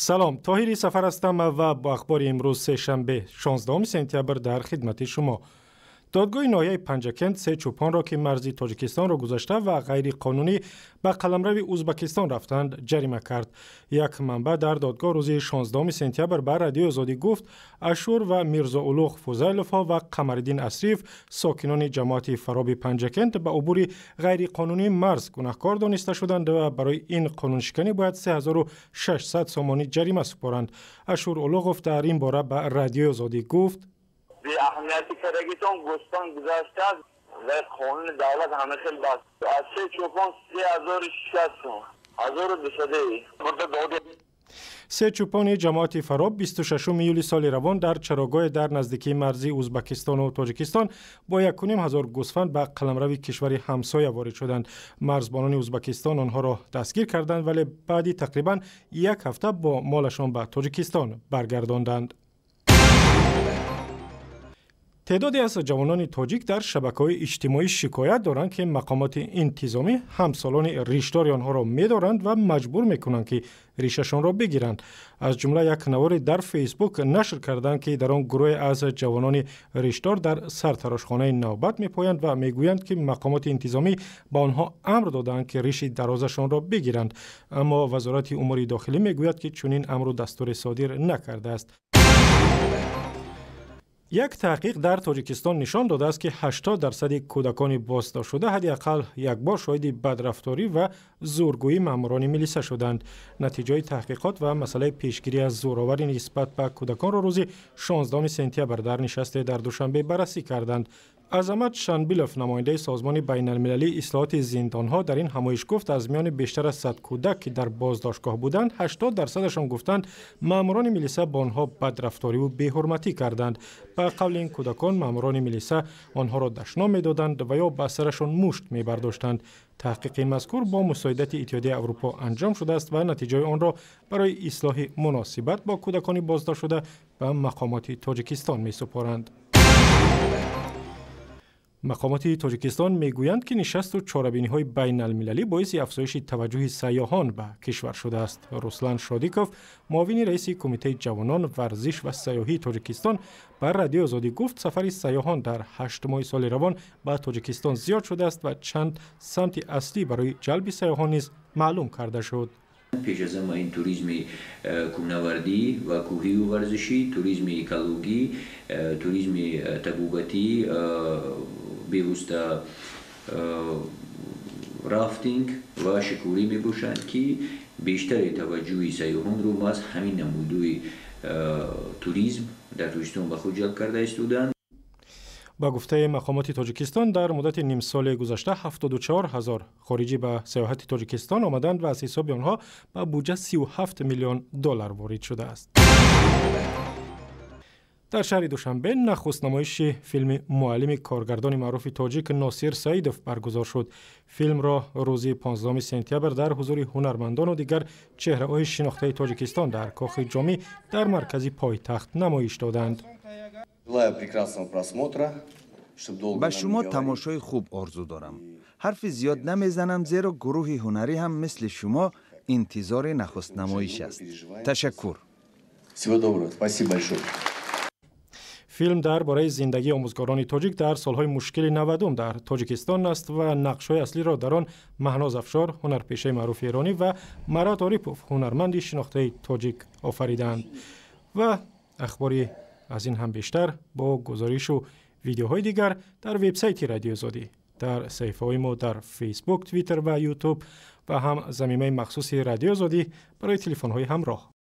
سلام، طاهری سفر هستم و با اخبار امروز سه‌شنبه 16 سپتامبر در خدمت شما. دادگاه ناحیه پنجکند 3 چوپان را که مرزی تاجیکستان را گذاشته و غیر قانونی به قلمرو ازبکستان رفتند جریمه کرد. یک منبع در دادگاه روز 16 سپتامبر به رادیو آزادی گفت اشور و میرزا اولوغ فوزیلوفا و قمرالدین اشریف ساکنان جماعت فراب پنجکند به عبور غیر قانونی مرز گناهکار دانسته شدند و برای این قانونشکنی باید 3600 سومانی جریمه سپارند. اشور اولوغ در این باره به رادیو آزادی گفت به اهمیتی که رگیتون گستان گذاشته است و قانون دولت همه خیلی باست. از 3 چوپان 3200 3 چوپان جماعت فراب 26 یولی سال روان در چراگاه در نزدیکی مرزی ازبکستان و تاجیکستان با 1,500 گوسفند به قلمرو کشور همسایه وارد شدند. مرزبانان ازبکستان آنها را دستگیر کردند ولی بعدی تقریبا یک هفته با مالشان به تاجیکستان برگرداندند. تعدادی از جوانان تاجیک در شبکه‌های اجتماعی شکایت دارند که مقامات انتظامی همسالان ریشدار آنها را می‌دارند و مجبور می‌کنند که ریششان را بگیرند. از جمله یک نوار در فیسبوک نشر کردند که در آن گروه از جوانان ریشدار در سرتراشخانه نوبت می‌پایند و می‌گویند که مقامات انتظامی به آنها امر دادند که ریش درازشان را بگیرند، اما وزارت امور داخلی می‌گوید که چنین امر دستور صادر نکرده است. یک تحقیق در تاجیکستان نشان داده است که 80% کودکان بازداشت شده حداقل یک بار شاهد بدرفتاری و زورگویی ماموران ملیسا شدند. نتیجه تحقیقات و مسئله پیشگیری از زورآوری نسبت به کودکان را روز 16 سپتامبر در نشست در دوشنبه بررسی کردند. عظمت شنبیلوف نماینده سازمان بین المللی اصلاحات زندانها در این همایش گفت از میان بیشتر از 100 کودک که در بازداشتگاه بودند 80%شان گفتند ماموران ملیسا با آنها بدرفتاری و بی‌حرمتی کردند. به قول این کودکان ماموران ملیسا آنها را دشنام می‌دادند و یا به سرشان مشت می‌برداشتند. تحقیق مذکور با مساعدت اتحادیه اروپا انجام شده است و نتیجه آن را برای اصلاح مناسبت با کودکان بازداشت شده به مقامات تاجیکستان می‌سپارند. مقامات تاجیکستان میگویند که نشست و چاره‌بینی‌های بین المللی باعث افزایش توجه سیاحان به کشور شده است. رسلان شادیکوف معاون رئیس کمیته جوانان ورزش و سیاحی تاجیکستان بر رادیو آزادی گفت سفر سیاحان در 8 ماه سال روان به تاجیکستان زیاد شده است و چند سمت اصلی برای جلب سیاحان نیز معلوم کرده شد. پیش از ما این توریسم کوهنوردی و کوهی و ورزشی، توریسم اکولوژی، توریسم تبوباتی، بیوسته رافتینگ و شکوری می باشند که بیشتر توجه سیاحان رو از همین نمودوی توریسم در تاجیکستان به خود جلب کرده استودند. با گفته مقامات تاجیکستان در مدت نیم سال گذشته 74,000 خارجی به سیاحت تاجیکستان آمدند و از حساب آنها به بودجه 37 میلیون دلار وارد شده است. در شهر دوشنبه نخست نمایش فیلم معلم کارگردان معروف تاجیک ناصر سعیدوف برگزار شد. فیلم را روز 15 سپتامبر در حضور هنرمندان و دیگر چهره‌های شناخته تاجیکستان در کاخ جامی در مرکز پایتخت نمایش دادند. به شما تماشای خوب آرزو دارم. حرف زیاد نمیزنم زیرا گروه هنری هم مثل شما انتظار نخست نمایش است. تشکر. فیلم درباره زندگی آموزگاران تاجیک در سالهای مشکل 90 در تاجیکستان است و نقش‌های اصلی را در آن مهناز افشار هنرپیشه معروف ایرانی و مرات آریپوف هنرمند شناخته تاجیک آفریدند. و اخباری از این هم بیشتر با گزارش و ویدیوهای دیگر در وبسایت رادیو آزادی، در صفحه‌های ما در فیسبوک، توییتر و یوتیوب و هم زمینه مخصوص رادیو آزادی برای تلفن‌های همراه.